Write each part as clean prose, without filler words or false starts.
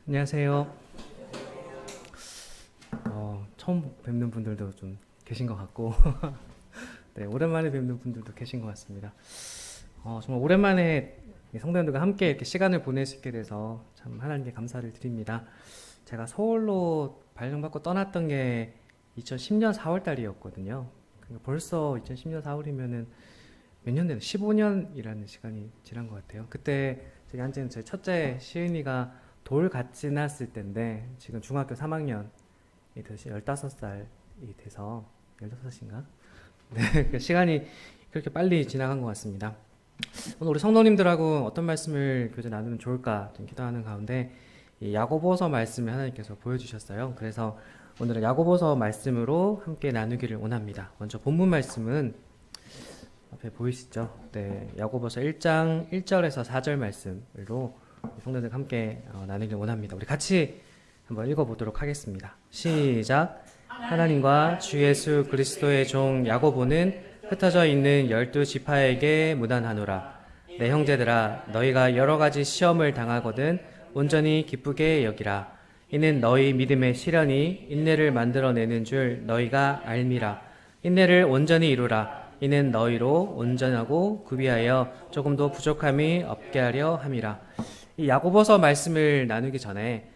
안녕하세요. 처음 뵙는 분들도 좀 계신 것 같고, 네, 오랜만에 뵙는 분들도 계신 것 같습니다. 정말 오랜만에 성도님들과 함께 이렇게 시간을 보낼 수 있게 돼서 참 하나님께 감사를 드립니다. 제가 서울로 발령받고 떠났던 게 2010년 4월 달이었거든요. 그러니까 벌써 2010년 4월이면은 몇 년 됐나? 15년이라는 시간이 지난 것 같아요. 그때 저기 앉은 제 첫째 시은이가 돌 갓 지났을 때인데 지금 중학교 3학년이 돼서 15살이 돼서 15인가? 네, 그 시간이 그렇게 빨리 지나간 것 같습니다. 오늘 우리 성도님들하고 어떤 말씀을 교제 나누면 좋을까 좀 기도하는 가운데 이 야고보서 말씀을 하나님께서 보여주셨어요. 그래서 오늘은 야고보서 말씀으로 함께 나누기를 원합니다. 먼저 본문 말씀은 앞에 보이시죠? 네, 야고보서 1장 1절에서 4절 말씀으로 성도들 함께 나누길 원합니다. 우리 같이 한번 읽어보도록 하겠습니다. 시작. 하나님과 주 예수 그리스도의 종 야고보는 흩어져 있는 12지파에게 무난하노라. 내 형제들아, 너희가 여러 가지 시험을 당하거든 온전히 기쁘게 여기라. 이는 너희 믿음의 시련이 인내를 만들어내는 줄 너희가 알미라. 인내를 온전히 이루라. 이는 너희로 온전하고 구비하여 조금도 부족함이 없게 하려 함이라. 이 야고보서 말씀을 나누기 전에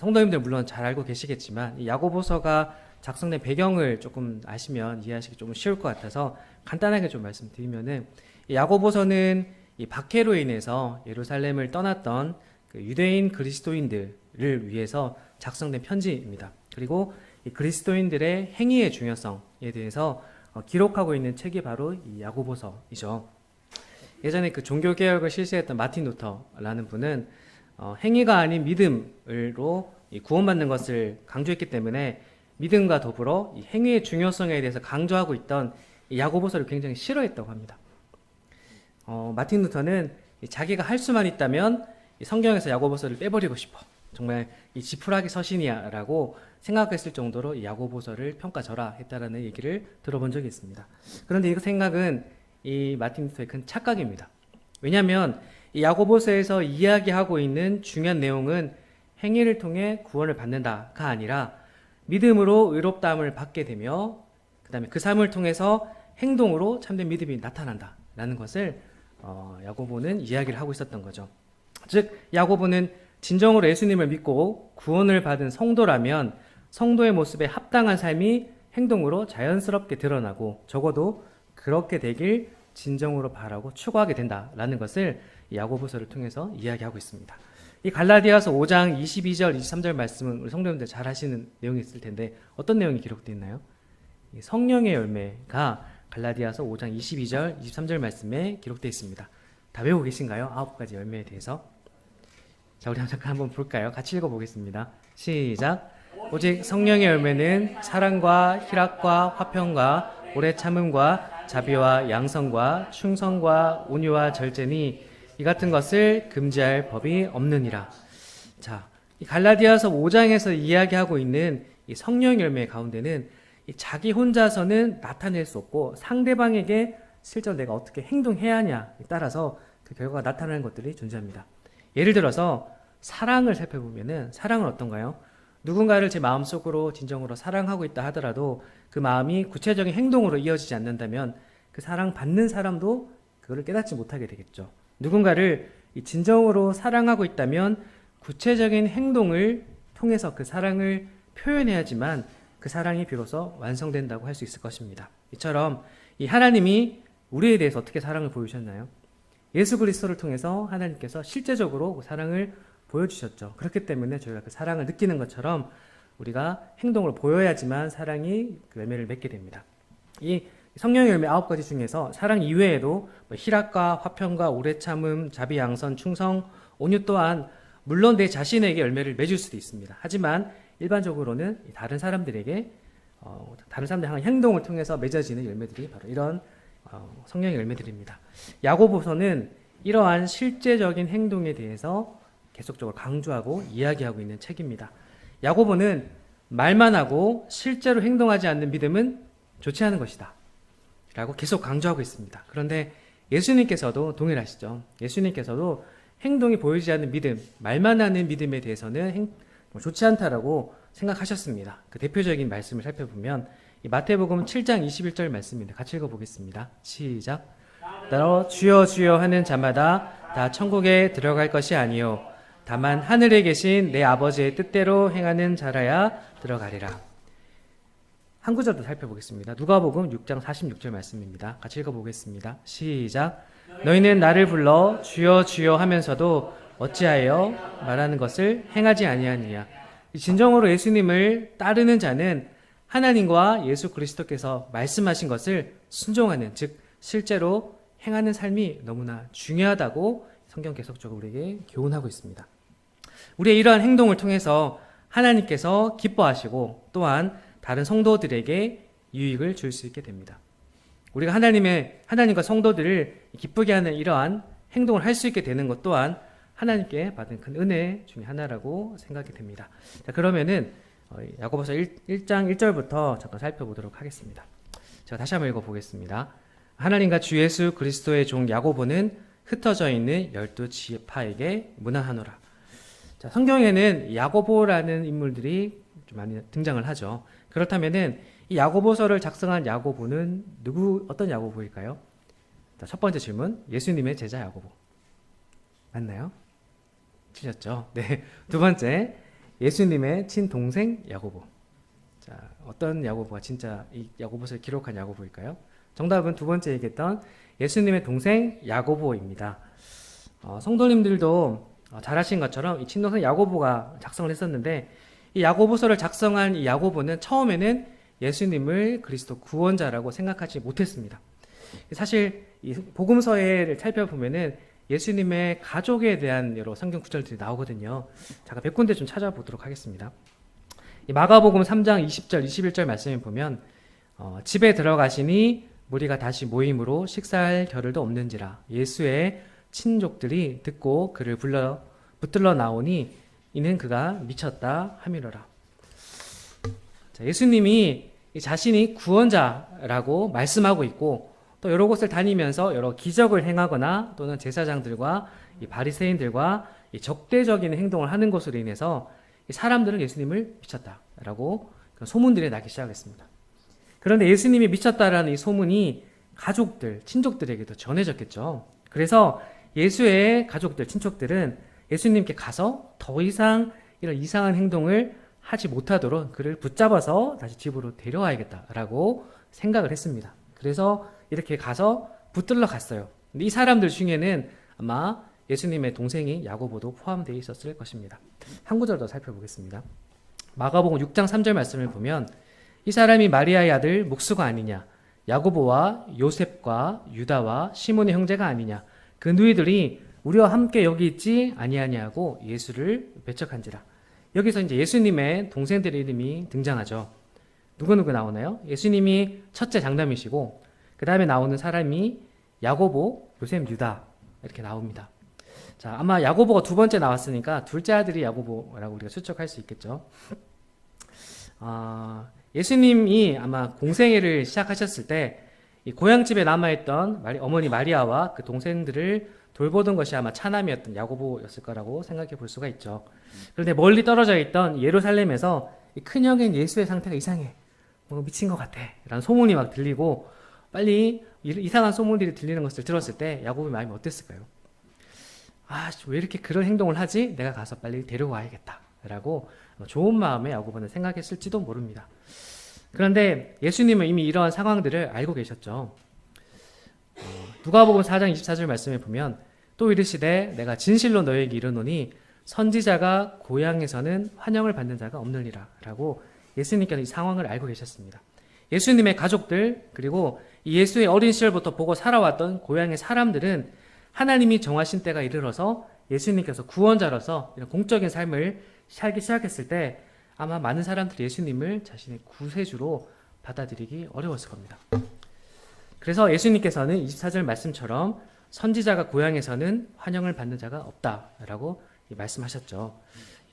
성도님들 물론 잘 알고 계시겠지만 이 야고보서가 작성된 배경을 조금 아시면 이해하시기 조금 쉬울 것 같아서 간단하게 좀 말씀드리면은 이 야고보서는 이 박해로 인해서 예루살렘을 떠났던 그 유대인 그리스도인들을 위해서 작성된 편지입니다. 그리고 이 그리스도인들의 행위의 중요성에 대해서 기록하고 있는 책이 바로 이 야고보서이죠. 예전에 그 종교개혁을 실시했던 마틴 루터라는 분은 행위가 아닌 믿음으로 구원받는 것을 강조했기 때문에 믿음과 더불어 이 행위의 중요성에 대해서 강조하고 있던 이 야고보서를 굉장히 싫어했다고 합니다. 마틴 루터는 자기가 할 수만 있다면 이 성경에서 야고보서를 빼버리고 싶어. 정말 이 지푸라기 서신이야라고 생각했을 정도로 이 야고보서를 평가절하했다라는 얘기를 들어본 적이 있습니다. 그런데 이 생각은 이 마틴 루터의 큰 착각입니다. 왜냐하면 이 야고보서에서 이야기하고 있는 중요한 내용은 행위를 통해 구원을 받는다가 아니라 믿음으로 의롭다함을 받게 되며 그 다음에 그 삶을 통해서 행동으로 참된 믿음이 나타난다라는 것을 야고보는 이야기를 하고 있었던 거죠. 즉 야고보는 진정으로 예수님을 믿고 구원을 받은 성도라면 성도의 모습에 합당한 삶이 행동으로 자연스럽게 드러나고 적어도 그렇게 되길 진정으로 바라고 추구하게 된다라는 것을 야고보서를 통해서 이야기하고 있습니다. 이 갈라디아서 5장 22절 23절 말씀은 우리 성도님들 잘 아시는 내용이 있을 텐데 어떤 내용이 기록되어 있나요? 성령의 열매가 갈라디아서 5장 22절 23절 말씀에 기록되어 있습니다. 다 외우고 계신가요? 9가지 열매에 대해서. 자, 우리 잠깐 한번 볼까요? 같이 읽어보겠습니다. 시작. 오직 성령의 열매는 사랑과 희락과 화평과 오래 참음과 자비와 양성과 충성과 온유와 절제니 이 같은 것을 금지할 법이 없느니라. 자, 이 갈라디아서 5장에서 이야기하고 있는 이 성령 열매 가운데는 이 자기 혼자서는 나타낼 수 없고 상대방에게 실제로 내가 어떻게 행동해야 하냐에 따라서 그 결과가 나타나는 것들이 존재합니다. 예를 들어서 사랑을 살펴보면은 사랑은 어떤가요? 누군가를 제 마음속으로 진정으로 사랑하고 있다 하더라도 그 마음이 구체적인 행동으로 이어지지 않는다면 그 사랑 받는 사람도 그거를 깨닫지 못하게 되겠죠. 누군가를 진정으로 사랑하고 있다면 구체적인 행동을 통해서 그 사랑을 표현해야지만 그 사랑이 비로소 완성된다고 할 수 있을 것입니다. 이처럼 이 하나님이 우리에 대해서 어떻게 사랑을 보여주셨나요? 예수 그리스도를 통해서 하나님께서 실제적으로 그 사랑을 보여주셨죠. 그렇기 때문에 저희가 그 사랑을 느끼는 것처럼 우리가 행동을 보여야지만 사랑이 그 열매를 맺게 됩니다. 이 성령의 열매 9가지 중에서 사랑 이외에도 희락과 화평과 오래 참음, 자비, 양선, 충성, 온유 또한 물론 내 자신에게 열매를 맺을 수도 있습니다. 하지만 일반적으로는 다른 사람들에게 다른 사람들 향한 행동을 통해서 맺어지는 열매들이 바로 이런 성령의 열매들입니다. 야고보서는 이러한 실제적인 행동에 대해서 계속적으로 강조하고 이야기하고 있는 책입니다. 야고보는 말만 하고 실제로 행동하지 않는 믿음은 좋지 않은 것이다 라고 계속 강조하고 있습니다. 그런데 예수님께서도 동일하시죠. 예수님께서도 행동이 보이지 않는 믿음, 말만 하는 믿음에 대해서는 좋지 않다라고 생각하셨습니다. 그 대표적인 말씀을 살펴보면 이 마태복음 7장 21절 말씀입니다. 같이 읽어보겠습니다. 시작. 따로 주여 주여 하는 자마다 다 천국에 들어갈 것이 아니요 다만 하늘에 계신 내 아버지의 뜻대로 행하는 자라야 들어가리라. 한 구절 더 살펴보겠습니다. 누가복음 6장 46절 말씀입니다. 같이 읽어보겠습니다. 시작. 너희는 나를 불러 주여 주여 하면서도 어찌하여 말하는 것을 행하지 아니하느냐. 진정으로 예수님을 따르는 자는 하나님과 예수 그리스도께서 말씀하신 것을 순종하는, 즉 실제로 행하는 삶이 너무나 중요하다고 성경 계속적으로 우리에게 교훈하고 있습니다. 우리의 이러한 행동을 통해서 하나님께서 기뻐하시고 또한 다른 성도들에게 유익을 줄 수 있게 됩니다. 우리가 하나님과 성도들을 기쁘게 하는 이러한 행동을 할 수 있게 되는 것 또한 하나님께 받은 큰 은혜 중에 하나라고 생각이 됩니다. 자, 그러면은 야고보서 1장 1절부터 잠깐 살펴보도록 하겠습니다. 제가 다시 한번 읽어보겠습니다. 하나님과 주 예수 그리스도의 종 야고보는 흩어져 있는 12지파에게 문안하노라. 자, 성경에는 야고보라는 인물들이 좀 많이 등장을 하죠. 그렇다면은 이 야고보서를 작성한 야고보는 어떤 야고보일까요? 자, 첫 번째 질문, 예수님의 제자 야고보. 맞나요? 틀렸죠? 네. 두 번째, 예수님의 친동생 야고보. 자, 어떤 야고보가 진짜 이 야고보서를 기록한 야고보일까요? 정답은 두 번째 얘기했던 예수님의 동생 야고보입니다. 성도님들도 잘 아신 것처럼 이 친동생 야고보가 작성을 했었는데 이 야고보서를 작성한 이 야고보는 처음에는 예수님을 그리스도 구원자라고 생각하지 못했습니다. 사실 이 복음서를 살펴보면은 예수님의 가족에 대한 여러 성경 구절들이 나오거든요. 잠깐 몇 군데 좀 찾아보도록 하겠습니다. 이 마가복음 3장 20절, 21절 말씀을 보면 집에 들어가시니 무리가 다시 모임으로 식사할 겨를도 없는지라 예수의 친족들이 듣고 그를 붙들러 나오니 이는 그가 미쳤다 하미로라. 자, 예수님이 자신이 구원자라고 말씀하고 있고 또 여러 곳을 다니면서 여러 기적을 행하거나 또는 제사장들과 이 바리새인들과 이 적대적인 행동을 하는 것으로 인해서 사람들은 예수님을 미쳤다라고 소문들이 나기 시작했습니다. 그런데 예수님이 미쳤다라는 이 소문이 가족들, 친족들에게도 전해졌겠죠. 그래서 예수의 가족들, 친척들은 예수님께 가서 더 이상 이런 이상한 행동을 하지 못하도록 그를 붙잡아서 다시 집으로 데려와야겠다라고 생각을 했습니다. 그래서 이렇게 가서 붙들러 갔어요. 근데 이 사람들 중에는 아마 예수님의 동생이 야고보도 포함되어 있었을 것입니다. 한 구절 더 살펴보겠습니다. 마가복음 6장 3절 말씀을 보면 이 사람이 마리아의 아들 목수가 아니냐, 야고보와 요셉과 유다와 시몬의 형제가 아니냐, 그 누이들이 우리와 함께 여기 있지 아니하냐고 예수를 배척한지라. 여기서 이제 예수님의 동생들의 이름이 등장하죠. 누구누구 나오나요? 예수님이 첫째 장남이시고 그 다음에 나오는 사람이 야고보, 요셉, 유다 이렇게 나옵니다. 자, 아마 야고보가 두 번째 나왔으니까 둘째 아들이 야고보라고 우리가 추측할 수 있겠죠. 예수님이 아마 공생애를 시작하셨을 때 이 고향집에 남아있던 어머니 마리아와 그 동생들을 돌보던 것이 아마 차남이었던 야고보였을 거라고 생각해 볼 수가 있죠. 그런데 멀리 떨어져 있던 예루살렘에서 이 큰형인 예수의 상태가 이상해. 뭔가 미친 것 같아. 라는 소문이 막 들리고 빨리 이상한 소문들이 들리는 것을 들었을 때 야고보의 마음이 어땠을까요? 왜 이렇게 그런 행동을 하지? 내가 가서 빨리 데려와야겠다. 라고 좋은 마음에 야고보는 생각했을지도 모릅니다. 그런데 예수님은 이미 이러한 상황들을 알고 계셨죠. 누가복음 4장 24절 말씀에 보면 또 이르시되 내가 진실로 너에게 이르노니 선지자가 고향에서는 환영을 받는 자가 없느니라 라고 예수님께서 이 상황을 알고 계셨습니다. 예수님의 가족들 그리고 예수의 어린 시절부터 보고 살아왔던 고향의 사람들은 하나님이 정하신 때가 이르러서 예수님께서 구원자로서 이런 공적인 삶을 살기 시작했을 때 아마 많은 사람들이 예수님을 자신의 구세주로 받아들이기 어려웠을 겁니다. 그래서 예수님께서는 24절 말씀처럼 선지자가 고향에서는 환영을 받는 자가 없다라고 말씀하셨죠.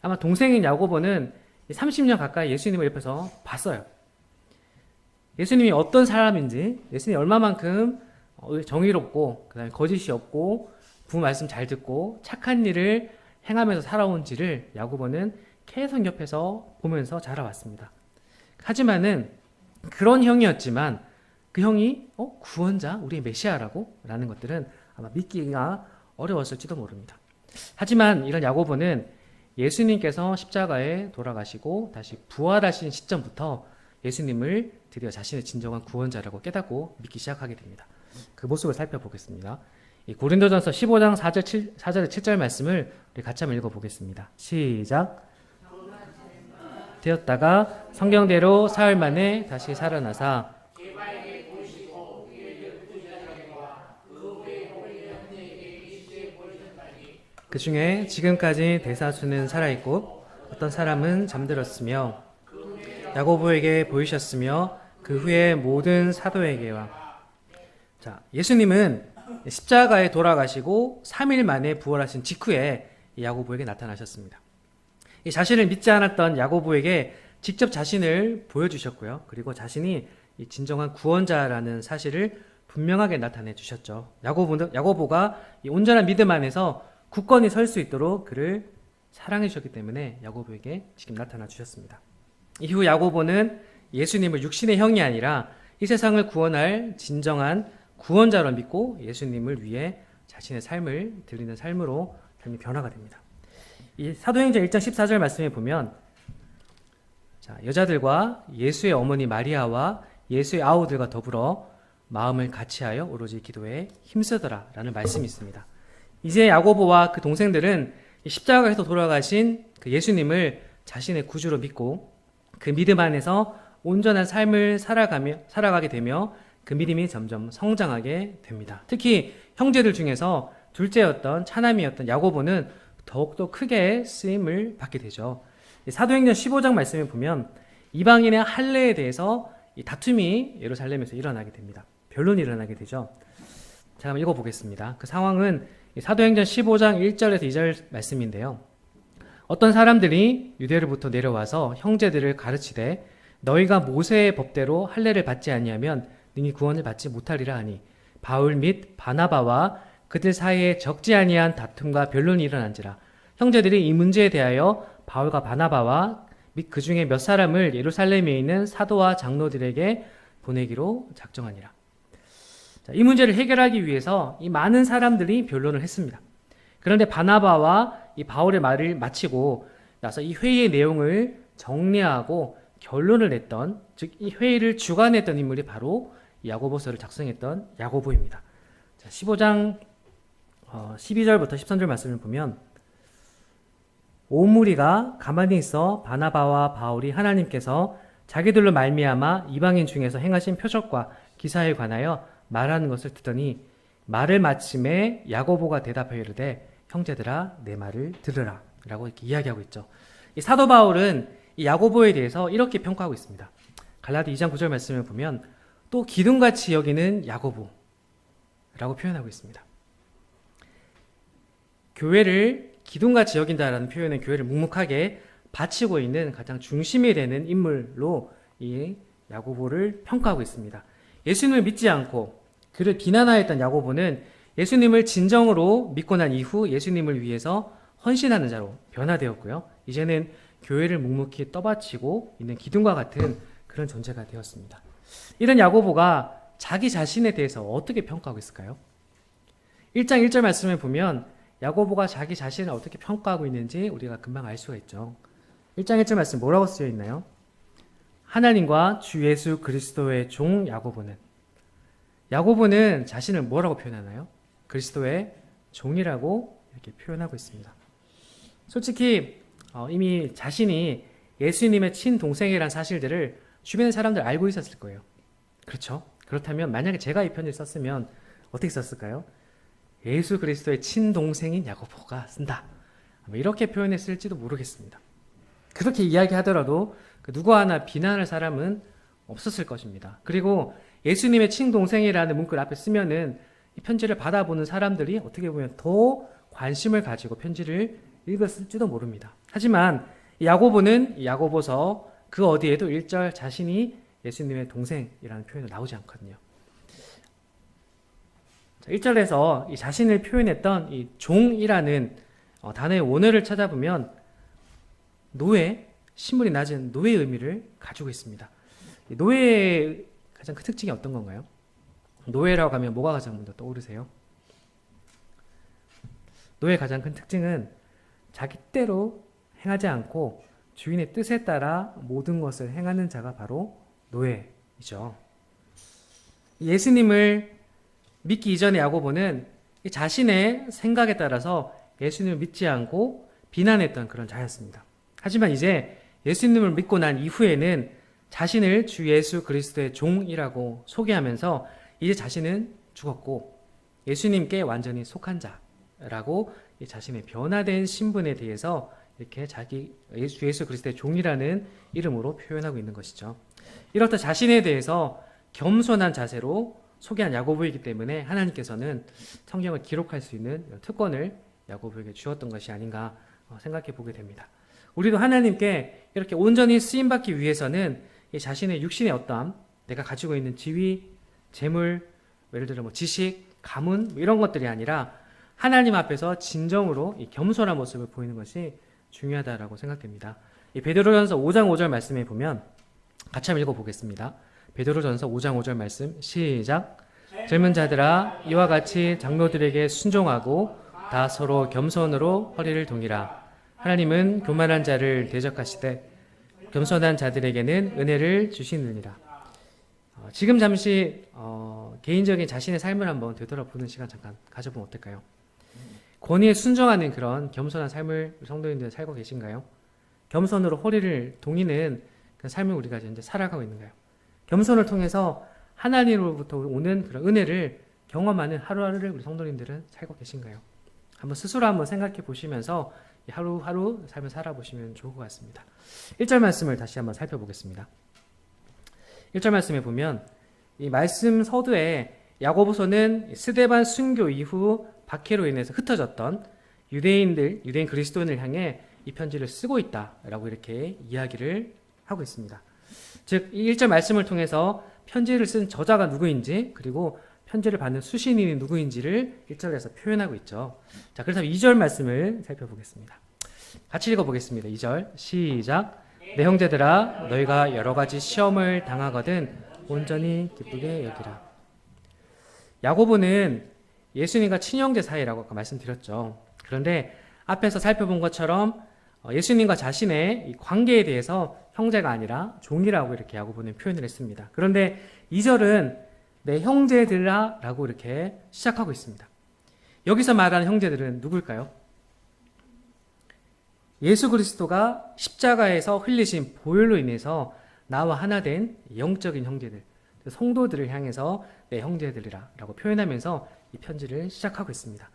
아마 동생인 야고보는 30년 가까이 예수님을 옆에서 봤어요. 예수님이 어떤 사람인지, 예수님이 얼마만큼 정의롭고 그다음에 거짓이 없고 부모 말씀 잘 듣고 착한 일을 행하면서 살아온지를 야고보는 계속 옆에서 보면서 자라왔습니다. 하지만은 그런 형이었지만 그 형이 구원자, 우리의 메시아라고? 라는 것들은 아마 믿기가 어려웠을지도 모릅니다. 하지만 이런 야고보는 예수님께서 십자가에 돌아가시고 다시 부활하신 시점부터 예수님을 드디어 자신의 진정한 구원자라고 깨닫고 믿기 시작하게 됩니다. 그 모습을 살펴보겠습니다. 이 고린도전서 15장 4절에 7절 말씀을 우리 같이 한번 읽어보겠습니다. 시작. 되었다가 성경대로 사흘 만에 다시 살아나사 그 중에 지금까지 대사수는 살아있고 어떤 사람은 잠들었으며 야고보에게 보이셨으며 그 후에 모든 사도에게와. 자, 예수님은 십자가에 돌아가시고 3일 만에 부활하신 직후에 야고보에게 나타나셨습니다. 이 자신을 믿지 않았던 야고보에게 직접 자신을 보여주셨고요. 그리고 자신이 이 진정한 구원자라는 사실을 분명하게 나타내 주셨죠. 야고보가 이 온전한 믿음 안에서 굳건히 설 수 있도록 그를 사랑해 주셨기 때문에 야고보에게 지금 나타나 주셨습니다. 이후 야고보는 예수님을 육신의 형이 아니라 이 세상을 구원할 진정한 구원자로 믿고 예수님을 위해 자신의 삶을 드리는 삶으로 삶이 변화가 됩니다. 이 사도행전 1장 14절 말씀에 보면 자, 여자들과 예수의 어머니 마리아와 예수의 아우들과 더불어 마음을 같이하여 오로지 기도에 힘쓰더라 라는 말씀이 있습니다. 이제 야고보와 그 동생들은 십자가에서 돌아가신 그 예수님을 자신의 구주로 믿고 그 믿음 안에서 온전한 삶을 살아가게 되며 그 믿음이 점점 성장하게 됩니다. 특히 형제들 중에서 둘째였던 차남이었던 야고보는 더욱더 크게 쓰임을 받게 되죠. 사도행전 15장 말씀에 보면 이방인의 할례에 대해서 이 다툼이 예루살렘에서 일어나게 됩니다. 변론이 일어나게 되죠. 자, 한번 읽어보겠습니다. 그 상황은 사도행전 15장 1절에서 2절 말씀인데요. 어떤 사람들이 유대로부터 내려와서 형제들을 가르치되 너희가 모세의 법대로 할례를 받지 아니하면 능히 구원을 받지 못하리라 하니 바울 및 바나바와 그들 사이에 적지 아니한 다툼과 변론이 일어난지라. 형제들이 이 문제에 대하여 바울과 바나바와 및 그 중에 몇 사람을 예루살렘에 있는 사도와 장로들에게 보내기로 작정하니라. 자, 이 문제를 해결하기 위해서 이 많은 사람들이 변론을 했습니다. 그런데 바나바와 이 바울의 말을 마치고 나서 이 회의의 내용을 정리하고 결론을 냈던, 즉 이 회의를 주관했던 인물이 바로 야고보서를 작성했던 야고보입니다. 자, 15장 12절부터 13절 말씀을 보면 온 무리가 가만히 있어 바나바와 바울이 하나님께서 자기들로 말미암아 이방인 중에서 행하신 표적과 기사에 관하여 말하는 것을 듣더니 말을 마침에 야고보가 대답하여 이르되 형제들아 내 말을 들으라 라고 이렇게 이야기하고 있죠. 이 사도 바울은 이 야고보에 대해서 이렇게 평가하고 있습니다. 갈라디 2장 9절 말씀을 보면 또 기둥같이 여기는 야고보 라고 표현하고 있습니다. 교회를 기둥같이 여긴다라는 표현은 교회를 묵묵하게 바치고 있는 가장 중심이 되는 인물로 이 야고보를 평가하고 있습니다. 예수님을 믿지 않고 그를 비난하였던 야고보는 예수님을 진정으로 믿고 난 이후 예수님을 위해서 헌신하는 자로 변화되었고요. 이제는 교회를 묵묵히 떠받치고 있는 기둥과 같은 그런 존재가 되었습니다. 이런 야고보가 자기 자신에 대해서 어떻게 평가하고 있을까요? 1장 1절 말씀을 보면 야고보가 자기 자신을 어떻게 평가하고 있는지 우리가 금방 알 수가 있죠. 1장 1절 말씀 뭐라고 쓰여 있나요? 하나님과 주 예수 그리스도의 종 야고보는 자신을 뭐라고 표현하나요? 그리스도의 종이라고 이렇게 표현하고 있습니다. 솔직히 이미 자신이 예수님의 친동생이라는 사실들을 주변의 사람들 알고 있었을 거예요. 그렇죠? 그렇다면 만약에 제가 이 편지를 썼으면 어떻게 썼을까요? 예수 그리스도의 친동생인 야고보가 쓴다. 이렇게 표현했을지도 모르겠습니다. 그렇게 이야기하더라도 누구 하나 비난할 사람은 없었을 것입니다. 그리고 예수님의 친동생이라는 문구를 앞에 쓰면은 이 편지를 받아보는 사람들이 어떻게 보면 더 관심을 가지고 편지를 읽었을지도 모릅니다. 하지만 야고보는 야고보서 그 어디에도 1절 자신이 예수님의 동생이라는 표현이 나오지 않거든요. 자, 1절에서 이 자신을 표현했던 이 종이라는 단어의 원어를 찾아보면 노예, 신분이 낮은 노예의 의미를 가지고 있습니다. 이 노예의 가장 큰 특징이 어떤 건가요? 노예라고 하면 뭐가 가장 먼저 떠오르세요? 노예의 가장 큰 특징은 자기 때로 행하지 않고 주인의 뜻에 따라 모든 것을 행하는 자가 바로 노예이죠. 예수님을 믿기 이전의 야고보는 자신의 생각에 따라서 예수님을 믿지 않고 비난했던 그런 자였습니다. 하지만 이제 예수님을 믿고 난 이후에는 자신을 주 예수 그리스도의 종이라고 소개하면서 이제 자신은 죽었고 예수님께 완전히 속한 자라고 자신의 변화된 신분에 대해서 이렇게 자기 주 예수 그리스도의 종이라는 이름으로 표현하고 있는 것이죠. 이렇다 자신에 대해서 겸손한 자세로 소개한 야고보이기 때문에 하나님께서는 성경을 기록할 수 있는 특권을 야고보에게 주었던 것이 아닌가 생각해 보게 됩니다. 우리도 하나님께 이렇게 온전히 쓰임받기 위해서는 자신의 육신의 어떠함, 내가 가지고 있는 지위, 재물, 예를 들어 지식, 가문 이런 것들이 아니라 하나님 앞에서 진정으로 이 겸손한 모습을 보이는 것이 중요하다라고 생각됩니다. 이 베드로전서 5장 5절 말씀에 보면 같이 한번 읽어보겠습니다. 베드로전서 5장 5절 말씀 시작. 젊은 자들아 이와 같이 장로들에게 순종하고 다 서로 겸손으로 허리를 동이라. 하나님은 교만한 자를 대적하시되 겸손한 자들에게는 은혜를 주시느니라. 지금 잠시 개인적인 자신의 삶을 한번 되돌아보는 시간 잠깐 가져보면 어떨까요? 권위에 순종하는 그런 겸손한 삶을 성도님들 살고 계신가요? 겸손으로 허리를 동이는 그 삶을 우리가 현재 살아가고 있는가요? 겸손을 통해서 하나님으로부터 오는 그런 은혜를 경험하는 하루하루를 우리 성도님들은 살고 계신가요? 한번 스스로 한번 생각해 보시면서 하루하루 삶을 살아보시면 좋을 것 같습니다. 1절 말씀을 다시 한번 살펴보겠습니다. 1절 말씀에 보면 이 말씀 서두에 야고보서는 스데반 순교 이후 박해로 인해서 흩어졌던 유대인 그리스도인을 향해 이 편지를 쓰고 있다라고 이렇게 이야기를 하고 있습니다. 즉, 이 1절 말씀을 통해서 편지를 쓴 저자가 누구인지 그리고 편지를 받는 수신인이 누구인지를 1절에서 표현하고 있죠. 자, 그래서 2절 말씀을 살펴보겠습니다. 같이 읽어보겠습니다. 2절 시작. 내 형제들아 너희가 여러 가지 시험을 당하거든 온전히 기쁘게 여기라. 야고보는 예수님과 친형제 사이라고 아까 말씀드렸죠. 그런데 앞에서 살펴본 것처럼 예수님과 자신의 이 관계에 대해서 형제가 아니라 종이라고 이렇게 야고보는 표현을 했습니다. 그런데 2절은 내 형제들아 라고 이렇게 시작하고 있습니다. 여기서 말하는 형제들은 누굴까요? 예수 그리스도가 십자가에서 흘리신 보혈로 인해서 나와 하나 된 영적인 형제들, 성도들을 향해서 내 형제들이라 라고 표현하면서 이 편지를 시작하고 있습니다.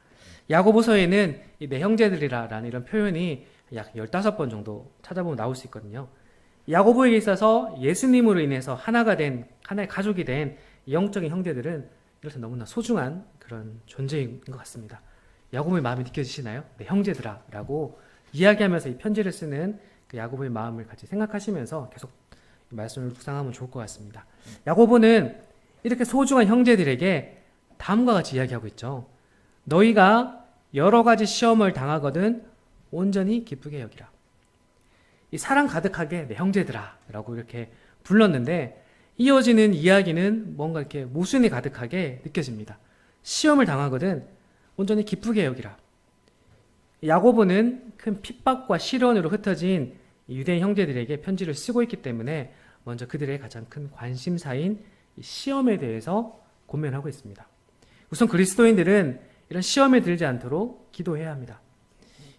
야고보서에는 이 내 형제들이라 라는 이런 표현이 약 15번 정도 찾아보면 나올 수 있거든요. 야고보에게 있어서 예수님으로 인해서 하나의 가족이 된 영적인 형제들은 이렇게 너무나 소중한 그런 존재인 것 같습니다. 야고보의 마음이 느껴지시나요? 내 형제들아 라고 이야기하면서 이 편지를 쓰는 그 야고보의 마음을 같이 생각하시면서 계속 이 말씀을 묵상하면 좋을 것 같습니다. 야고보는 이렇게 소중한 형제들에게 다음과 같이 이야기하고 있죠. 너희가 여러 가지 시험을 당하거든 온전히 기쁘게 여기라. 이 사랑 가득하게 내 형제들아 라고 이렇게 불렀는데 이어지는 이야기는 뭔가 이렇게 모순이 가득하게 느껴집니다. 시험을 당하거든 온전히 기쁘게 여기라. 야고보는 큰 핍박과 시련으로 흩어진 유대인 형제들에게 편지를 쓰고 있기 때문에 먼저 그들의 가장 큰 관심사인 시험에 대해서 고민하고 있습니다. 우선 그리스도인들은 이런 시험에 들지 않도록 기도해야 합니다.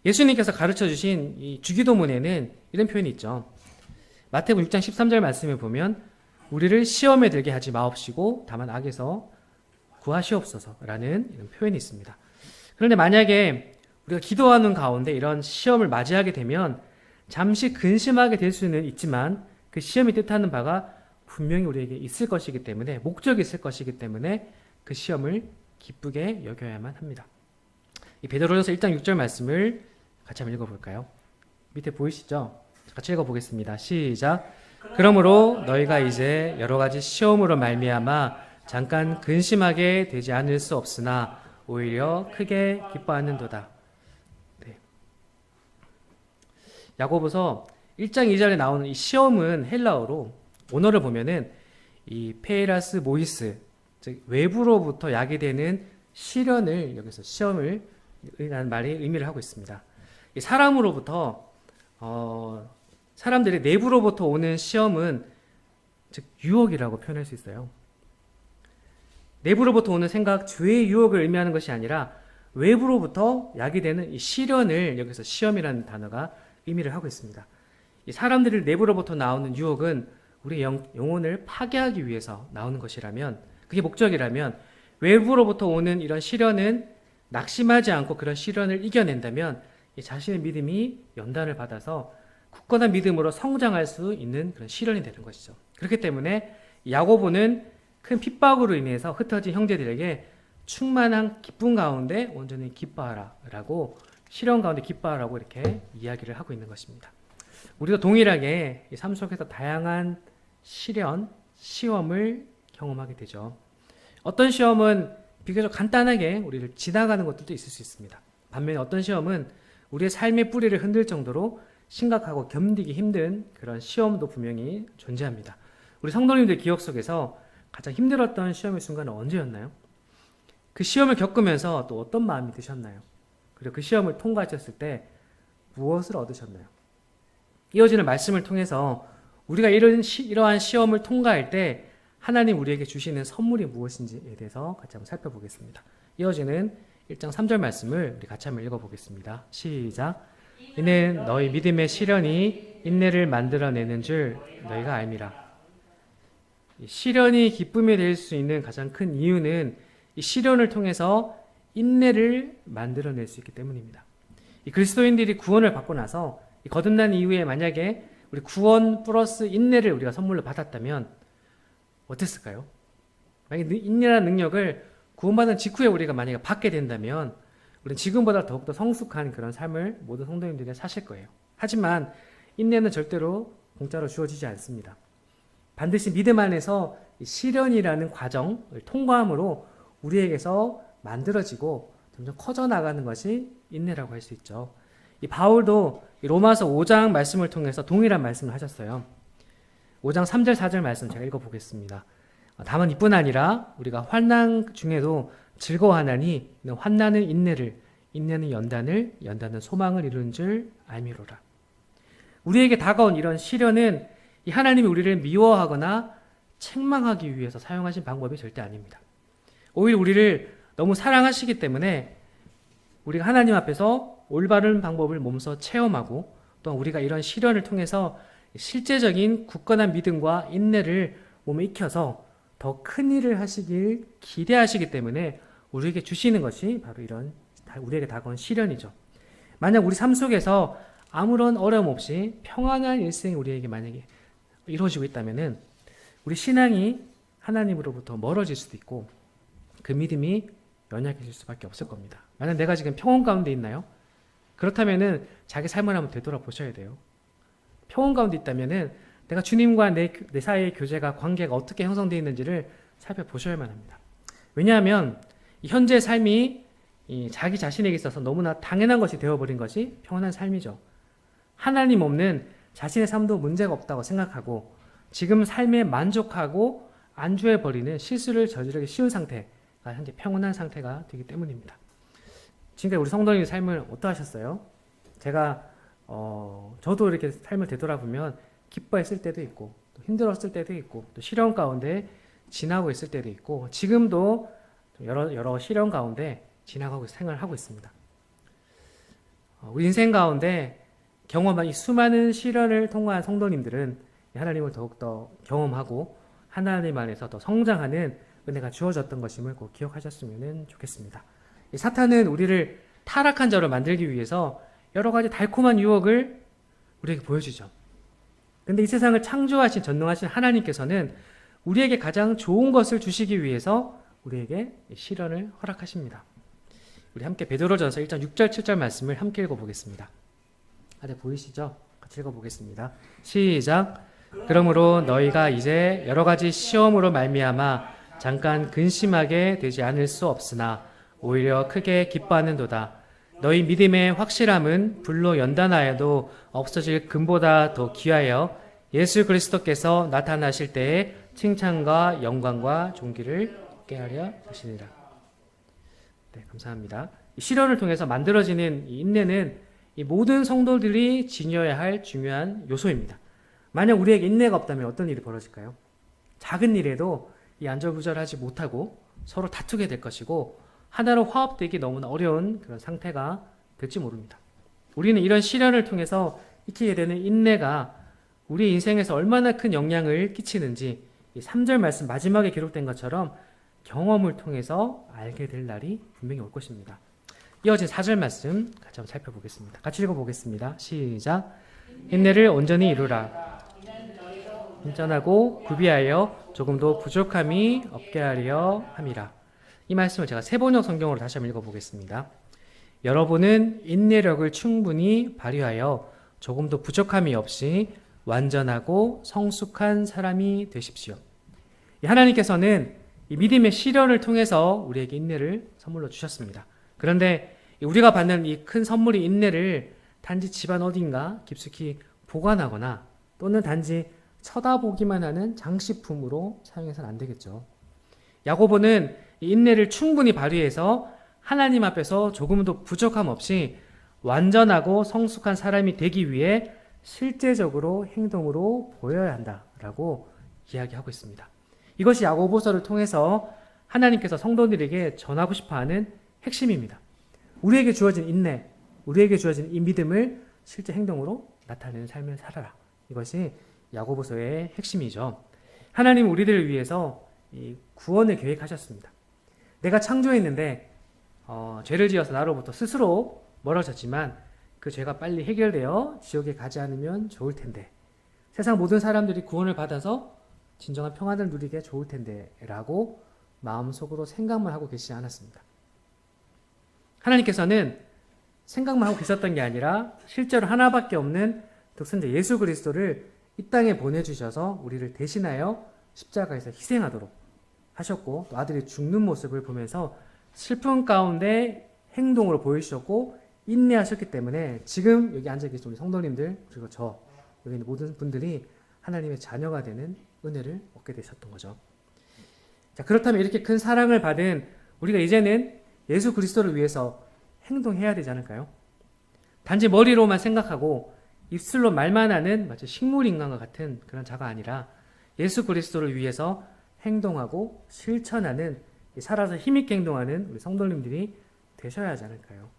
예수님께서 가르쳐 주신 이 주기도문에는 이런 표현이 있죠. 마태복음 6장 13절 말씀에 보면 우리를 시험에 들게 하지 마옵시고 다만 악에서 구하시옵소서라는 이런 표현이 있습니다. 그런데 만약에 우리가 기도하는 가운데 이런 시험을 맞이하게 되면 잠시 근심하게 될 수는 있지만 그 시험이 뜻하는 바가 분명히 우리에게 있을 것이기 때문에 목적이 있을 것이기 때문에 그 시험을 기쁘게 여겨야만 합니다. 이 베드로전서 1장 6절 말씀을 같이 한번 읽어볼까요? 밑에 보이시죠? 같이 읽어보겠습니다. 시작. 그러므로 너희가 이제 여러 가지 시험으로 말미암아 잠깐 근심하게 되지 않을 수 없으나 오히려 크게 기뻐하는도다. 네. 야고보서 1장 2절에 나오는 이 시험은 헬라어로 원어를 보면은 이 페이라스 모이스, 즉 외부로부터 야기되는 시련을 여기서 시험을 라는 말이 의미를 하고 있습니다. 이 사람으로부터 사람들의 내부로부터 오는 시험은 즉 유혹이라고 표현할 수 있어요. 내부로부터 오는 생각, 죄의 유혹을 의미하는 것이 아니라 외부로부터 야기되는 이 시련을 여기서 시험이라는 단어가 의미를 하고 있습니다. 이 사람들이 내부로부터 나오는 유혹은 우리 영혼을 파괴하기 위해서 나오는 것이라면, 그게 목적이라면, 외부로부터 오는 이런 시련은 낙심하지 않고 그런 시련을 이겨낸다면 이 자신의 믿음이 연단을 받아서 굳건한 믿음으로 성장할 수 있는 그런 시련이 되는 것이죠. 그렇기 때문에 야고보는 큰 핍박으로 인해서 흩어진 형제들에게 충만한 기쁨 가운데 온전히 기뻐하라 라고, 시련 가운데 기뻐하라고 이렇게 이야기를 하고 있는 것입니다. 우리도 동일하게 이 삶 속에서 다양한 시련, 시험을 경험하게 되죠. 어떤 시험은 비교적 간단하게 우리를 지나가는 것들도 있을 수 있습니다. 반면에 어떤 시험은 우리의 삶의 뿌리를 흔들 정도로 심각하고 견디기 힘든 그런 시험도 분명히 존재합니다. 우리 성도님들 기억 속에서 가장 힘들었던 시험의 순간은 언제였나요? 그 시험을 겪으면서 또 어떤 마음이 드셨나요? 그리고 그 시험을 통과하셨을 때 무엇을 얻으셨나요? 이어지는 말씀을 통해서 우리가 이러한 시험을 통과할 때 하나님 우리에게 주시는 선물이 무엇인지에 대해서 같이 한번 살펴보겠습니다. 이어지는 1장 3절 말씀을 우리 같이 한번 읽어보겠습니다. 시작. 이는 너희 믿음의 시련이 인내를 만들어내는 줄 너희가 알미라. 시련이 기쁨이 될 수 있는 가장 큰 이유는 이 시련을 통해서 인내를 만들어낼 수 있기 때문입니다. 이 그리스도인들이 구원을 받고 나서 거듭난 이후에 만약에 우리 구원 플러스 인내를 우리가 선물로 받았다면 어땠을까요? 만약에 인내라는 능력을 구원받은 직후에 우리가 만약에 받게 된다면 우리는 지금보다 더욱더 성숙한 그런 삶을 모든 성도님들이 사실 거예요. 하지만 인내는 절대로 공짜로 주어지지 않습니다. 반드시 믿음 안에서 시련이라는 과정을 통과함으로 우리에게서 만들어지고 점점 커져나가는 것이 인내라고 할 수 있죠. 이 바울도 로마서 5장 말씀을 통해서 동일한 말씀을 하셨어요. 5장 3절 4절 말씀 제가 읽어보겠습니다. 다만 이뿐 아니라 우리가 환난 중에도 즐거워하나니 환난은 인내를, 인내는 연단을, 연단은 소망을 이루는 줄 알미로라. 우리에게 다가온 이런 시련은 이 하나님이 우리를 미워하거나 책망하기 위해서 사용하신 방법이 절대 아닙니다. 오히려 우리를 너무 사랑하시기 때문에 우리가 하나님 앞에서 올바른 방법을 몸소 체험하고 또 우리가 이런 시련을 통해서 실제적인 굳건한 믿음과 인내를 몸에 익혀서 더 큰 일을 하시길 기대하시기 때문에 우리에게 주시는 것이 바로 이런 우리에게 다가온 시련이죠. 만약 우리 삶 속에서 아무런 어려움 없이 평안한 일생이 우리에게 만약에 이루어지고 있다면은 우리 신앙이 하나님으로부터 멀어질 수도 있고 그 믿음이 연약해질 수밖에 없을 겁니다. 만약 내가 지금 평온 가운데 있나요? 그렇다면은 자기 삶을 한번 되돌아보셔야 돼요. 평온 가운데 있다면은 내가 주님과 내 사이의 교제가, 관계가 어떻게 형성되어 있는지를 살펴보셔야만 합니다. 왜냐하면 현재 삶이 자기 자신에게 있어서 너무나 당연한 것이 되어버린 것이 평온한 삶이죠. 하나님 없는 자신의 삶도 문제가 없다고 생각하고 지금 삶에 만족하고 안주해버리는 실수를 저지르기 쉬운 상태가 현재 평온한 상태가 되기 때문입니다. 지금까지 우리 성도님의 삶을 어떠하셨어요? 제가 저도 이렇게 삶을 되돌아보면 기뻐했을 때도 있고 또 힘들었을 때도 있고 또 시련 가운데 지나고 있을 때도 있고 지금도 여러 시련 가운데 지나가고 생활하고 있습니다. 우리 인생 가운데 경험한 이 수많은 시련을 통과한 성도님들은 하나님을 더욱더 경험하고 하나님 안에서 더 성장하는 은혜가 주어졌던 것임을 꼭 기억하셨으면 좋겠습니다. 사탄은 우리를 타락한 자로 만들기 위해서 여러 가지 달콤한 유혹을 우리에게 보여주죠. 근데 이 세상을 창조하신 전능하신 하나님께서는 우리에게 가장 좋은 것을 주시기 위해서 우리에게 시련을 허락하십니다. 우리 함께 베드로전서 1장 6절 7절 말씀을 함께 읽어보겠습니다. 다들 보이시죠? 같이 읽어보겠습니다. 시작. 그러므로 너희가 이제 여러 가지 시험으로 말미암아 잠깐 근심하게 되지 않을 수 없으나 오히려 크게 기뻐하는도다. 너희 믿음의 확실함은 불로 연단하여도 없어질 금보다 더 귀하여 예수 그리스도께서 나타나실 때에 칭찬과 영광과 존귀를 얻게 하려 하시니라. 네, 감사합니다. 이 시련을 통해서 만들어지는 이 인내는 이 모든 성도들이 지녀야 할 중요한 요소입니다. 만약 우리에게 인내가 없다면 어떤 일이 벌어질까요? 작은 일에도 이 안절부절하지 못하고 서로 다투게 될 것이고 하나로 화합되기 너무나 어려운 그런 상태가 될지 모릅니다. 우리는 이런 시련을 통해서 익히게 되는 인내가 우리 인생에서 얼마나 큰 영향을 끼치는지 이 3절 말씀 마지막에 기록된 것처럼 경험을 통해서 알게 될 날이 분명히 올 것입니다. 이어진 4절 말씀 같이 한번 살펴보겠습니다. 같이 읽어보겠습니다. 시작. 인내를 온전히 이루라. 온전하고 구비하여 조금도 부족함이 없게 하려 함이라. 이 말씀을 제가 세번역 성경으로 다시 한번 읽어보겠습니다. 여러분은 인내력을 충분히 발휘하여 조금도 부족함이 없이 완전하고 성숙한 사람이 되십시오. 하나님께서는 이 믿음의 시련을 통해서 우리에게 인내를 선물로 주셨습니다. 그런데 우리가 받는 이 큰 선물이 인내를 단지 집안 어딘가 깊숙이 보관하거나 또는 단지 쳐다보기만 하는 장식품으로 사용해서는 안 되겠죠. 야고보는 이 인내를 충분히 발휘해서 하나님 앞에서 조금도 부족함 없이 완전하고 성숙한 사람이 되기 위해 실제적으로 행동으로 보여야 한다라고 이야기하고 있습니다. 이것이 야고보서를 통해서 하나님께서 성도들에게 전하고 싶어하는 핵심입니다. 우리에게 주어진 인내, 우리에게 주어진 이 믿음을 실제 행동으로 나타내는 삶을 살아라. 이것이 야고보서의 핵심이죠. 하나님은 우리들을 위해서 이 구원을 계획하셨습니다. 내가 창조했는데 죄를 지어서 나로부터 스스로 멀어졌지만 그 죄가 빨리 해결되어 지옥에 가지 않으면 좋을 텐데, 세상 모든 사람들이 구원을 받아서 진정한 평안을 누리게 좋을 텐데 라고 마음속으로 생각만 하고 계시지 않았습니다. 하나님께서는 생각만 하고 계셨던 게 아니라 실제로 하나밖에 없는 독생자 예수 그리스도를 이 땅에 보내주셔서 우리를 대신하여 십자가에서 희생하도록 하셨고, 또 아들이 죽는 모습을 보면서 슬픔 가운데 행동으로 보이셨고 인내하셨기 때문에 지금 여기 앉아 계신 우리 성도님들, 그리고 저 여기 있는 모든 분들이 하나님의 자녀가 되는 은혜를 얻게 되셨던 거죠. 자, 그렇다면 이렇게 큰 사랑을 받은 우리가 이제는 예수 그리스도를 위해서 행동해야 되지 않을까요? 단지 머리로만 생각하고 입술로 말만 하는 마치 식물인간과 같은 그런 자가 아니라 예수 그리스도를 위해서 행동하고 실천하는, 살아서 힘있게 행동하는 우리 성도님들이 되셔야 하지 않을까요?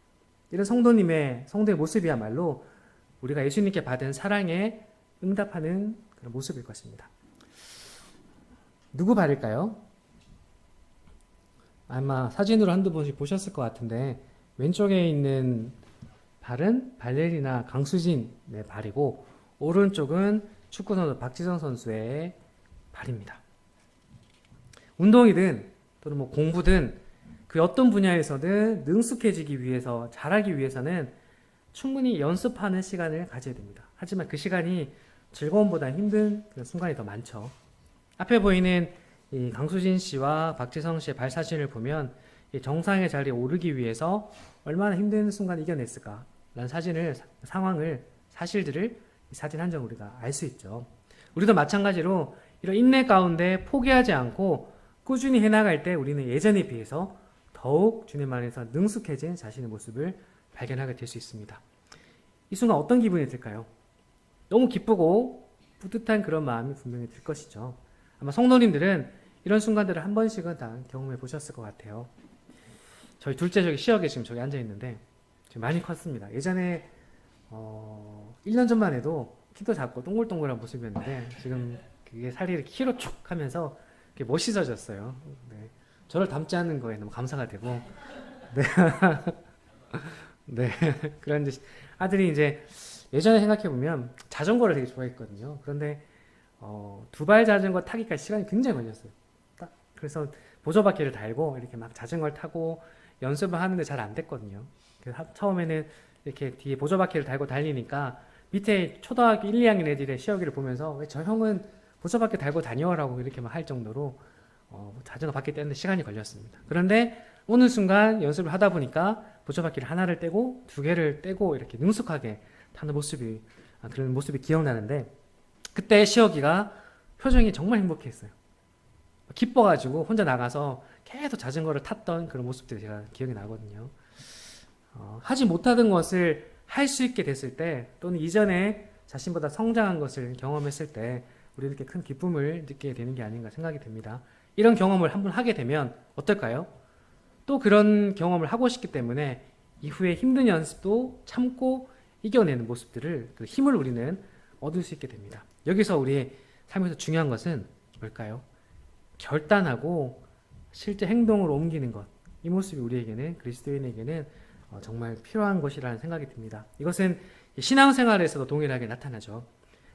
이런 성도의 모습이야말로 우리가 예수님께 받은 사랑에 응답하는 그런 모습일 것입니다. 누구 발일까요? 아마 사진으로 한두 번씩 보셨을 것 같은데 왼쪽에 있는 발은 발레리나 강수진의 발이고 오른쪽은 축구선수 박지성 선수의 발입니다. 운동이든 또는 공부든 그 어떤 분야에서든 능숙해지기 위해서, 잘하기 위해서는 충분히 연습하는 시간을 가져야 됩니다. 하지만 그 시간이 즐거움보다 힘든 그런 순간이 더 많죠. 앞에 보이는 이 강수진 씨와 박지성 씨의 발 사진을 보면 이 정상의 자리에 오르기 위해서 얼마나 힘든 순간을 이겨냈을까 라는 상황을, 사실들을 이 사진 한 장 우리가 알 수 있죠. 우리도 마찬가지로 이런 인내 가운데 포기하지 않고 꾸준히 해나갈 때 우리는 예전에 비해서 더욱 주님 안에서 능숙해진 자신의 모습을 발견하게 될 수 있습니다. 이 순간 어떤 기분이 들까요? 너무 기쁘고 뿌듯한 그런 마음이 분명히 들 것이죠. 아마 성도님들은 이런 순간들을 한 번씩은 다 경험해 보셨을 것 같아요. 저희 둘째 저기 시역에 지금 저기 앉아 있는데 지금 많이 컸습니다. 예전에 1년 전만 해도 키도 작고 동글동글한 모습이었는데 지금 그게 살이 키로 쭉 하면서 멋있어졌어요. 네. 저를 닮지 않는 거에 너무 감사가 되고, 네. 네. 그런데 아들이 이제 예전에 생각해보면 자전거를 되게 좋아했거든요. 그런데 두발 자전거 타기까지 시간이 굉장히 걸렸어요. 그래서 보조바퀴를 달고 이렇게 막 자전거를 타고 연습을 하는데 잘 안 됐거든요. 그래서 처음에는 이렇게 뒤에 보조바퀴를 달고 달리니까 밑에 초등학교 1, 2학년 애들의 시어기를 보면서 왜 저 형은 보조바퀴 달고 다녀라고 이렇게 막 할 정도로 자전거 바퀴 떼는데 시간이 걸렸습니다. 그런데 어느 순간 연습을 하다 보니까 보조바퀴를 하나를 떼고 두 개를 떼고 이렇게 능숙하게 타는 모습이 그런 모습이 기억나는데 그때 시혁이가 표정이 정말 행복했어요. 기뻐가지고 혼자 나가서 계속 자전거를 탔던 그런 모습들이 제가 기억이 나거든요. 하지 못하던 것을 할 수 있게 됐을 때 또는 이전에 자신보다 성장한 것을 경험했을 때 우리는 이렇게 큰 기쁨을 느끼게 되는 게 아닌가 생각이 됩니다. 이런 경험을 한번 하게 되면 어떨까요? 또 그런 경험을 하고 싶기 때문에 이후에 힘든 연습도 참고 이겨내는 모습들을 그 힘을 우리는 얻을 수 있게 됩니다. 여기서 우리의 삶에서 중요한 것은 뭘까요? 결단하고 실제 행동으로 옮기는 것. 이 모습이 우리에게는 그리스도인에게는 정말 필요한 것이라는 생각이 듭니다. 이것은 신앙생활에서도 동일하게 나타나죠.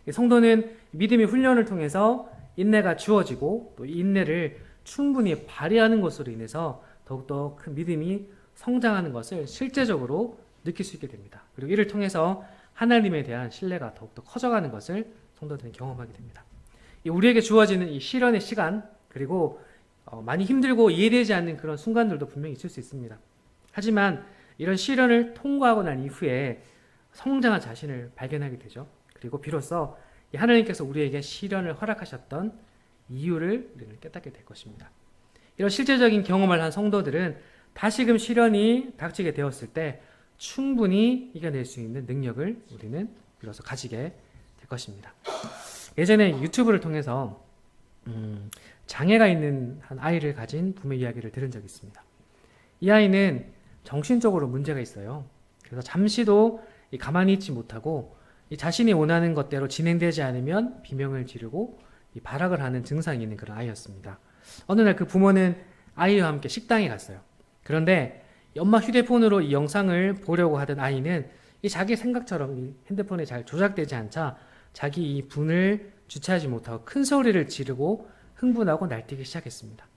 성도는 믿음의 훈련을 통해서 인내가 주어지고 또 이 인내를 충분히 발휘하는 것으로 인해서 더욱더 큰 믿음이 성장하는 것을 실제적으로 느낄 수 있게 됩니다. 그리고 이를 통해서 하나님에 대한 신뢰가 더욱더 커져가는 것을 성도들은 경험하게 됩니다. 우리에게 주어지는 이 시련의 시간 그리고 많이 힘들고 이해되지 않는 그런 순간들도 분명히 있을 수 있습니다. 하지만 이런 시련을 통과하고 난 이후에 성장한 자신을 발견하게 되죠. 그리고 비로소 하나님께서 우리에게 시련을 허락하셨던 이유를 우리는 깨닫게 될 것입니다. 이런 실제적인 경험을 한 성도들은 다시금 시련이 닥치게 되었을 때 충분히 이겨낼 수 있는 능력을 우리는 비로소 가지게 될 것입니다. 예전에 유튜브를 통해서 장애가 있는 한 아이를 가진 부모의 이야기를 들은 적이 있습니다. 이 아이는 정신적으로 문제가 있어요. 그래서 잠시도 가만히 있지 못하고 자신이 원하는 것대로 진행되지 않으면 비명을 지르고 발악을 하는 증상이 있는 그런 아이였습니다. 어느 날 그 부모는 아이와 함께 식당에 갔어요. 그런데 엄마 휴대폰으로 이 영상을 보려고 하던 아이는 자기 생각처럼 이 핸드폰에 잘 조작되지 않자 자기 이 분을 주체하지 못하고 큰 소리를 지르고 흥분하고 날뛰기 시작했습니다.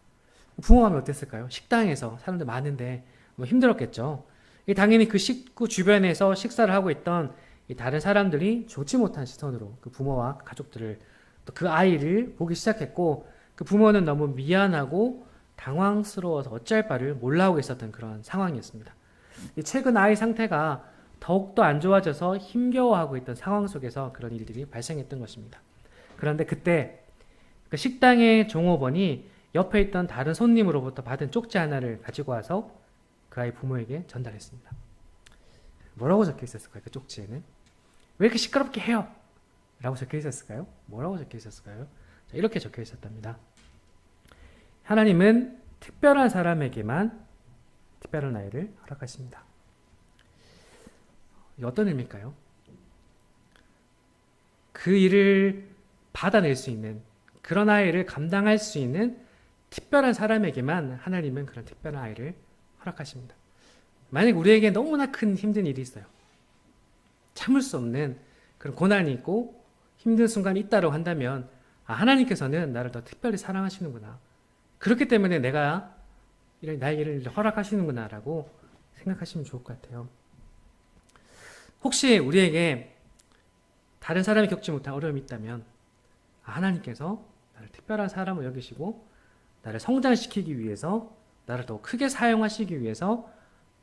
부모 마음이 어땠을까요? 식당에서 사람들 많은데 힘들었겠죠. 당연히 그 식구 주변에서 식사를 하고 있던 다른 사람들이 좋지 못한 시선으로 그 부모와 가족들을 또 그 아이를 보기 시작했고 그 부모는 너무 미안하고 당황스러워서 어쩔 바를 몰라하고 있었던 그런 상황이었습니다. 최근 아이 상태가 더욱더 안 좋아져서 힘겨워하고 있던 상황 속에서 그런 일들이 발생했던 것입니다. 그런데 그때 그 식당의 종업원이 옆에 있던 다른 손님으로부터 받은 쪽지 하나를 가지고 와서 그 아이 부모에게 전달했습니다. 뭐라고 적혀 있었을까요? 그 쪽지에는 왜 이렇게 시끄럽게 해요? 라고 적혀 있었을까요? 뭐라고 적혀 있었을까요? 자, 이렇게 적혀 있었답니다. 하나님은 특별한 사람에게만 특별한 아이를 허락하십니다. 이게 어떤 의미일까요? 그 일을 받아낼 수 있는 그런 아이를 감당할 수 있는 특별한 사람에게만 하나님은 그런 특별한 아이를 허락하십니다. 만약 우리에게 너무나 큰 힘든 일이 있어요. 참을 수 없는 그런 고난이 있고 힘든 순간이 있다고 한다면 하나님께서는 나를 더 특별히 사랑하시는구나. 그렇기 때문에 나에게 이를 허락하시는구나 라고 생각하시면 좋을 것 같아요. 혹시 우리에게 다른 사람이 겪지 못한 어려움이 있다면 하나님께서 나를 특별한 사람으로 여기시고 나를 성장시키기 위해서 나를 더 크게 사용하시기 위해서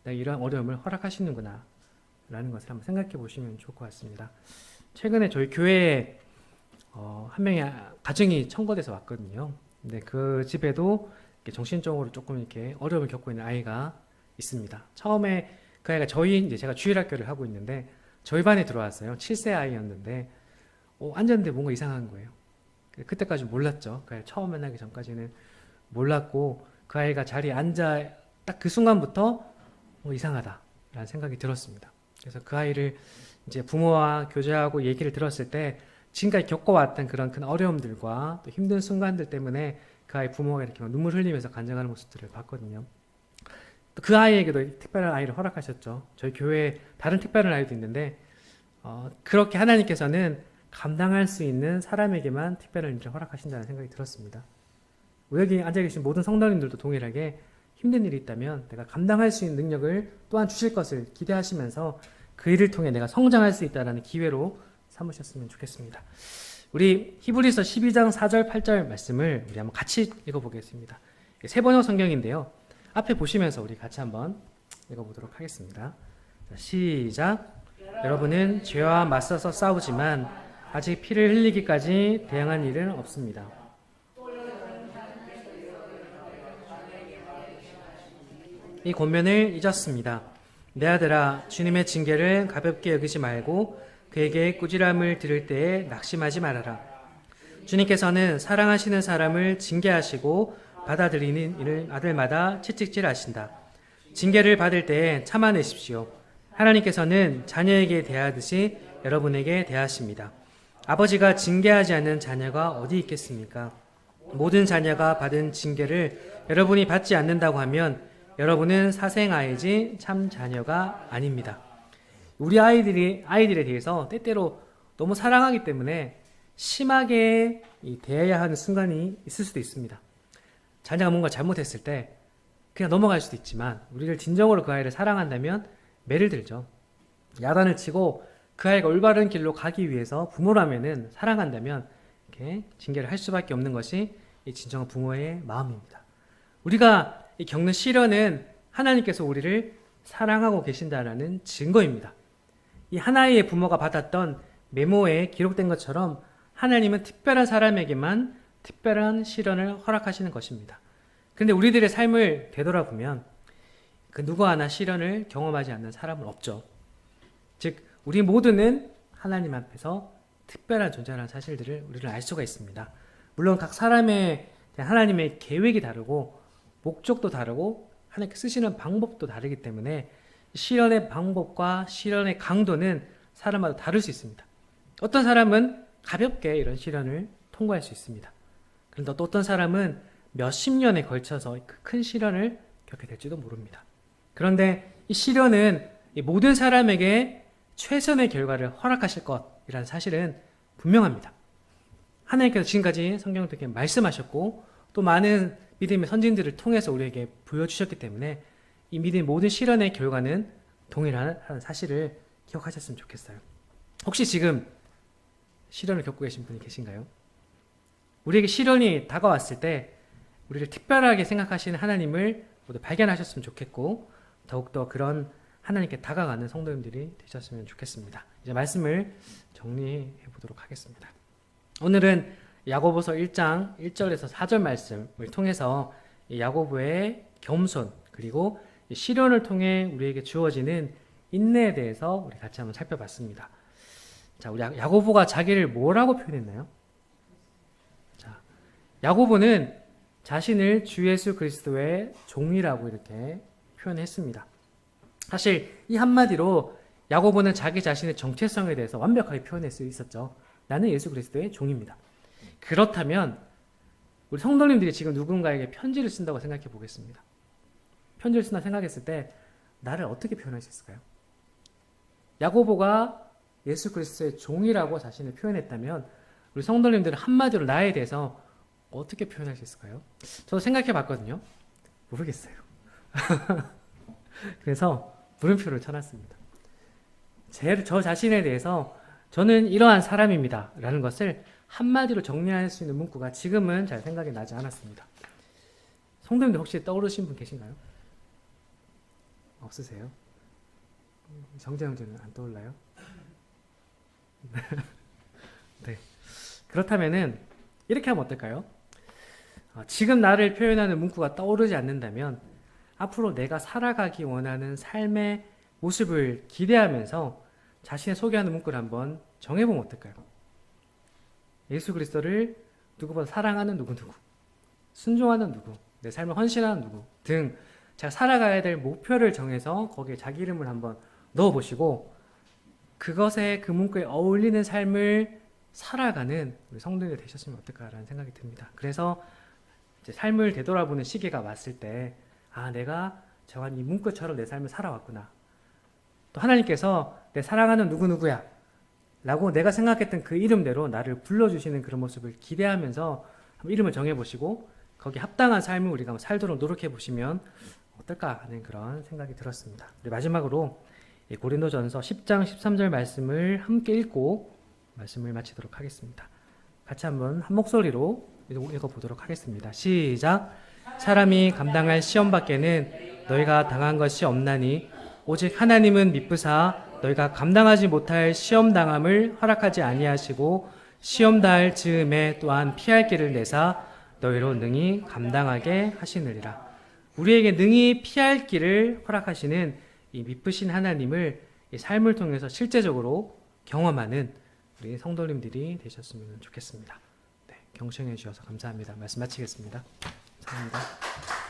내가 이런 어려움을 허락하시는구나 라는 것을 한번 생각해 보시면 좋을 것 같습니다. 최근에 저희 교회에 한 명의 가정이 청거돼서 왔거든요. 근데 그 집에도 정신적으로 조금 이렇게 어려움을 겪고 있는 아이가 있습니다. 처음에 그 아이가 제가 주일학교를 하고 있는데 저희 반에 들어왔어요. 7세 아이였는데 앉았는데 뭔가 이상한 거예요. 그때까지 몰랐죠. 그 아이 처음 만나기 전까지는 몰랐고 그 아이가 자리에 앉아 딱 그 순간부터 이상하다라는 생각이 들었습니다. 그래서 그 아이를 이제 부모와 교제하고 얘기를 들었을 때 지금까지 겪어왔던 그런 큰 어려움들과 또 힘든 순간들 때문에 그 아이 부모가 이렇게 눈물 흘리면서 간증하는 모습들을 봤거든요. 또 그 아이에게도 특별한 아이를 허락하셨죠. 저희 교회에 다른 특별한 아이도 있는데 그렇게 하나님께서는 감당할 수 있는 사람에게만 특별한 일을 허락하신다는 생각이 들었습니다. 여기 앉아 계신 모든 성도님들도 동일하게 힘든 일이 있다면 내가 감당할 수 있는 능력을 또한 주실 것을 기대하시면서 그 일을 통해 내가 성장할 수 있다는 기회로 삼으셨으면 좋겠습니다. 우리 히브리서 12장 4절 8절 말씀을 우리 한번 같이 읽어보겠습니다. 세 번역 성경인데요. 앞에 보시면서 우리 같이 한번 읽어보도록 하겠습니다. 자, 시작. 여러분은 죄와 맞서서 싸우지만 아직 피를 흘리기까지 대항한 일은 없습니다. 이 권면을 잊었습니다. 내 아들아, 주님의 징계를 가볍게 여기지 말고 그에게 꾸지람을 들을 때에 낙심하지 말아라. 주님께서는 사랑하시는 사람을 징계하시고 받아들이는 이를 아들마다 채찍질하신다. 징계를 받을 때에 참아내십시오. 하나님께서는 자녀에게 대하듯이 여러분에게 대하십니다. 아버지가 징계하지 않는 자녀가 어디 있겠습니까? 모든 자녀가 받은 징계를 여러분이 받지 않는다고 하면 여러분은 사생아이지 참 자녀가 아닙니다. 우리 아이들에 대해서 때때로 너무 사랑하기 때문에 심하게 대해야 하는 순간이 있을 수도 있습니다. 자녀가 뭔가 잘못했을 때 그냥 넘어갈 수도 있지만 우리를 진정으로 그 아이를 사랑한다면 매를 들죠. 야단을 치고 그 아이가 올바른 길로 가기 위해서 부모라면은 사랑한다면 이렇게 징계를 할 수밖에 없는 것이 이 진정한 부모의 마음입니다. 우리가 겪는 시련은 하나님께서 우리를 사랑하고 계신다라는 증거입니다. 이 하나의 부모가 받았던 메모에 기록된 것처럼 하나님은 특별한 사람에게만 특별한 시련을 허락하시는 것입니다. 그런데 우리들의 삶을 되돌아보면 그 누구 하나 시련을 경험하지 않는 사람은 없죠. 즉 우리 모두는 하나님 앞에서 특별한 존재라는 사실들을 우리는 알 수가 있습니다. 물론 각 사람의 하나님의 계획이 다르고 목적도 다르고 하나님께 쓰시는 방법도 다르기 때문에 시련의 방법과 시련의 강도는 사람마다 다를 수 있습니다. 어떤 사람은 가볍게 이런 시련을 통과할 수 있습니다. 그런데 또 어떤 사람은 몇십 년에 걸쳐서 그 큰 시련을 겪게 될지도 모릅니다. 그런데 이 시련은 이 모든 사람에게 최선의 결과를 허락하실 것이라는 사실은 분명합니다. 하나님께서 지금까지 성경을 통해 말씀하셨고 또 많은 믿음의 선진들을 통해서 우리에게 보여주셨기 때문에 이 믿음의 모든 시련의 결과는 동일하다는 사실을 기억하셨으면 좋겠어요. 혹시 지금 시련을 겪고 계신 분이 계신가요? 우리에게 시련이 다가왔을 때 우리를 특별하게 생각하시는 하나님을 모두 발견하셨으면 좋겠고 더욱더 그런 하나님께 다가가는 성도님들이 되셨으면 좋겠습니다. 이제 말씀을 정리해 보도록 하겠습니다. 오늘은 야고보서 1장 1절에서 4절 말씀을 통해서 야고보의 겸손 그리고 시련을 통해 우리에게 주어지는 인내에 대해서 우리 같이 한번 살펴봤습니다. 자, 우리 야고보가 자기를 뭐라고 표현했나요? 자, 야고보는 자신을 주 예수 그리스도의 종이라고 이렇게 표현했습니다. 사실 이 한마디로 야고보는 자기 자신의 정체성에 대해서 완벽하게 표현할 수 있었죠. 나는 예수 그리스도의 종입니다. 그렇다면 우리 성도님들이 지금 누군가에게 편지를 쓴다고 생각해 보겠습니다. 편지를 쓴다 생각했을 때 나를 어떻게 표현할 수 있을까요? 야고보가 예수 그리스도의 종이라고 자신을 표현했다면 우리 성도님들은 한마디로 나에 대해서 어떻게 표현할 수 있을까요? 저도 생각해 봤거든요. 모르겠어요. 그래서 물음표를 쳐놨습니다. 저 자신에 대해서 저는 이러한 사람입니다 라는 것을 한마디로 정리할 수 있는 문구가 지금은 잘 생각이 나지 않았습니다. 성도님들 혹시 떠오르신 분 계신가요? 없으세요? 정재영씨는 안 떠올라요? 네. 그렇다면은 이렇게 하면 어떨까요? 지금 나를 표현하는 문구가 떠오르지 않는다면 앞으로 내가 살아가기 원하는 삶의 모습을 기대하면서 자신을 소개하는 문구를 한번 정해보면 어떨까요? 예수 그리스도를 누구보다 사랑하는 누구누구, 순종하는 누구, 내 삶을 헌신하는 누구 등 제가 살아가야 될 목표를 정해서 거기에 자기 이름을 한번 넣어보시고 그것에 그 문구에 어울리는 삶을 살아가는 우리 성도님들 되셨으면 어떨까라는 생각이 듭니다. 그래서 이제 삶을 되돌아보는 시기가 왔을 때 내가 정한 이 문구처럼 내 삶을 살아왔구나. 또 하나님께서 내 사랑하는 누구누구야 라고 내가 생각했던 그 이름대로 나를 불러주시는 그런 모습을 기대하면서 한번 이름을 정해보시고 거기에 합당한 삶을 우리가 살도록 노력해보시면 어떨까 하는 그런 생각이 들었습니다. 우리 마지막으로 고린도전서 10장 13절 말씀을 함께 읽고 말씀을 마치도록 하겠습니다. 같이 한번 한 목소리로 읽어보도록 하겠습니다. 시작. 사람이 감당할 시험 밖에는 너희가 당한 것이 없나니 오직 하나님은 미쁘사 너희가 감당하지 못할 시험 당함을 허락하지 아니하시고 시험 당할 즈음에 또한 피할 길을 내사 너희로 능히 감당하게 하시느니라. 우리에게 능히 피할 길을 허락하시는 이 미쁘신 하나님을 이 삶을 통해서 실제적으로 경험하는 우리 성도님들이 되셨으면 좋겠습니다. 네, 경청해 주셔서 감사합니다. 말씀 마치겠습니다. 감사합니다.